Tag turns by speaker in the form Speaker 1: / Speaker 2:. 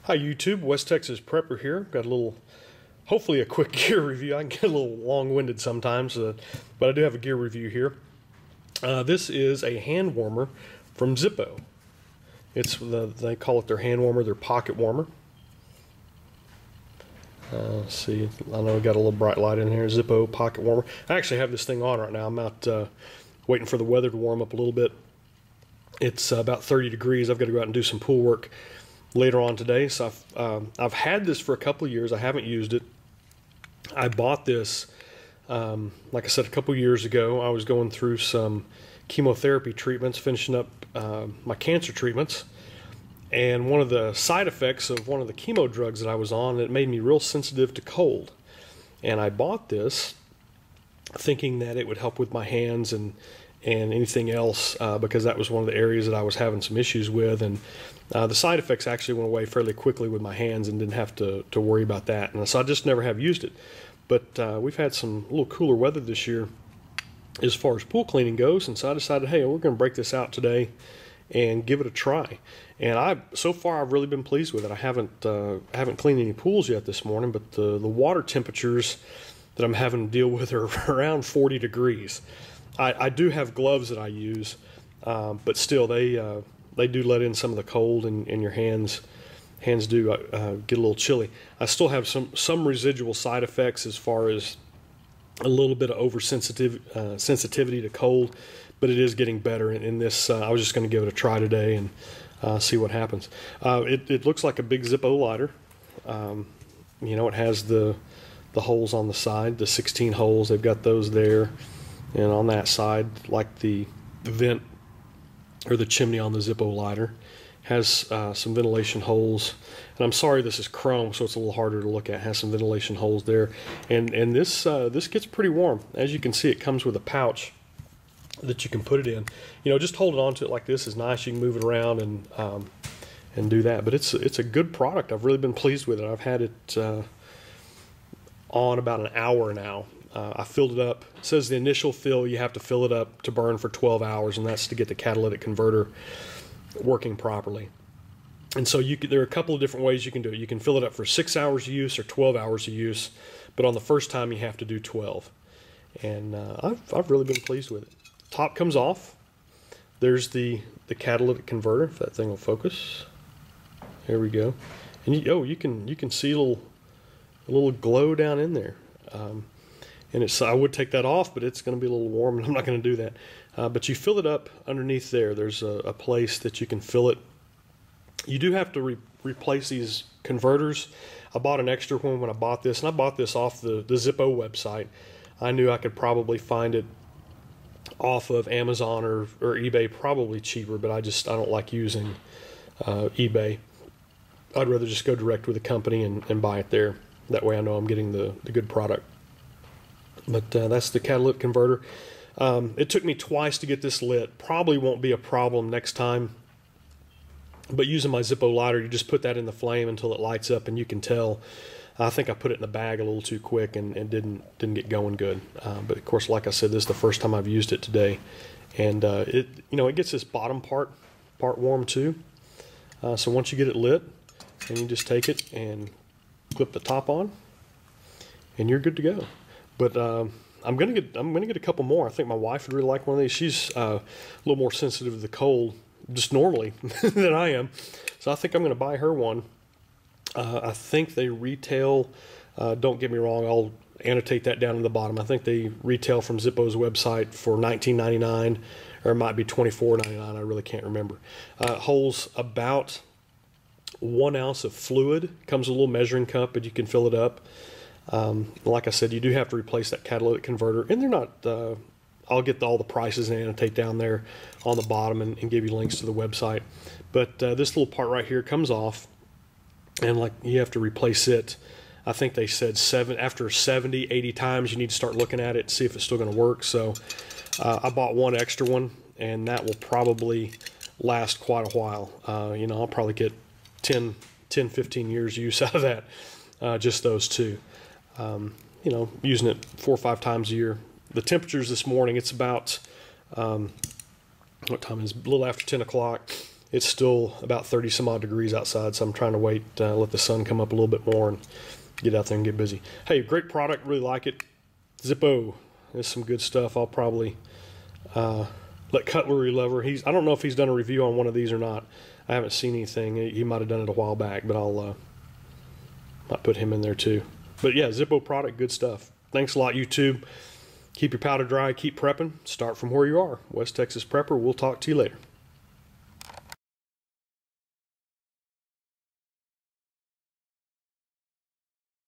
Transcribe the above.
Speaker 1: Hi YouTube, West Texas Prepper here. Got a little, hopefully a quick gear review. I can get a little long-winded sometimes, but I do have a gear review here. This is a hand warmer from Zippo. They call it their hand warmer, their pocket warmer. Let's see, I know we got a little bright light in here. Zippo pocket warmer. I actually have this thing on right now. I'm out waiting for the weather to warm up a little bit. It's about 30 degrees. I've got to go out and do some pool work later on today. So I've had this for a couple of years. I haven't used it. I bought this, like I said, a couple of years ago. I was going through some chemotherapy treatments, finishing up my cancer treatments. And one of the side effects of one of the chemo drugs that I was on, it made me real sensitive to cold. And I bought this thinking that it would help with my hands and anything else, because that was one of the areas that I was having some issues with. And the side effects actually went away fairly quickly with my hands and didn't have to worry about that. And so I just never have used it. But we've had some little cooler weather this year as far as pool cleaning goes. And so I decided, hey, we're going to break this out today and give it a try. And so far I've really been pleased with it. I haven't cleaned any pools yet this morning, but the water temperatures that I'm having to deal with are around 40 degrees. I do have gloves that I use, but still they do let in some of the cold, and your hands do get a little chilly. I still have some residual side effects as far as a little bit of sensitivity to cold, but it is getting better. In this, I was just going to give it a try today and see what happens. It looks like a big Zippo lighter. You know, it has the holes on the side, the 16 holes. They've got those there. And on that side, like the vent or the chimney on the Zippo lighter, has some ventilation holes. And I'm sorry this is chrome, so it's a little harder to look at. It has some ventilation holes there. And this gets pretty warm. As you can see, it comes with a pouch that you can put it in. You know, just holding on to it like this is nice. You can move it around and do that. But it's a good product. I've really been pleased with it. I've had it on about an hour now. I filled it up. It says the initial fill, you have to fill it up to burn for 12 hours, and that's to get the catalytic converter working properly. And so there are a couple of different ways you can do it. You can fill it up for 6 hours of use or 12 hours of use, but on the first time you have to do 12. And I've really been pleased with it. Top comes off. There's the catalytic converter, if that thing will focus. There we go. And you can see a little glow down in there. And I would take that off, but it's going to be a little warm, and I'm not going to do that. But you fill it up underneath there. There's a place that you can fill it. You do have to replace these converters. I bought an extra one when I bought this, and I bought this off the Zippo website. I knew I could probably find it off of Amazon or eBay, probably cheaper, but I don't like using eBay. I'd rather just go direct with the company and buy it there. That way I know I'm getting the good product. But that's the catalytic converter. It took me twice to get this lit. Probably won't be a problem next time. But using my Zippo lighter, you just put that in the flame until it lights up, and you can tell. I think I put it in the bag a little too quick and didn't get going good. But of course, like I said, this is the first time I've used it today, and it gets this bottom part warm too. So once you get it lit, and you just take it and clip the top on, and you're good to go. But I'm gonna get a couple more. I think my wife would really like one of these. She's a little more sensitive to the cold, just normally, than I am. So I think I'm gonna buy her one. I think they retail. Don't get me wrong. I'll annotate that down in the bottom. I think they retail from Zippo's website for $19.99, or it might be $24.99. I really can't remember. Holds about 1 ounce of fluid. Comes with a little measuring cup, but you can fill it up. Like I said, you do have to replace that catalytic converter, and they're not, I'll get all the prices and annotate down there on the bottom and give you links to the website. But this little part right here comes off, and like you have to replace it. I think they said after 70, 80 times you need to start looking at it, see if it's still going to work. So I bought one extra one, and that will probably last quite a while. I'll probably get 10, 15 years use out of that, just those two. Using it 4 or 5 times a year. The temperatures this morning, it's about, what time is it? A little after 10 o'clock. it's still about 30 some odd degrees outside, so I'm trying to wait, let the sun come up a little bit more and get out there and get busy. Hey, great product, really like it. Zippo is some good stuff. I'll probably let Cutlery Lover, I don't know if he's done a review on one of these or not. I haven't seen anything. He might have done it a while back, but I'll put him in there too. But yeah, Zippo product, good stuff. Thanks a lot, YouTube. Keep your powder dry, keep prepping. Start from where you are. West Texas Prepper, we'll talk to you later.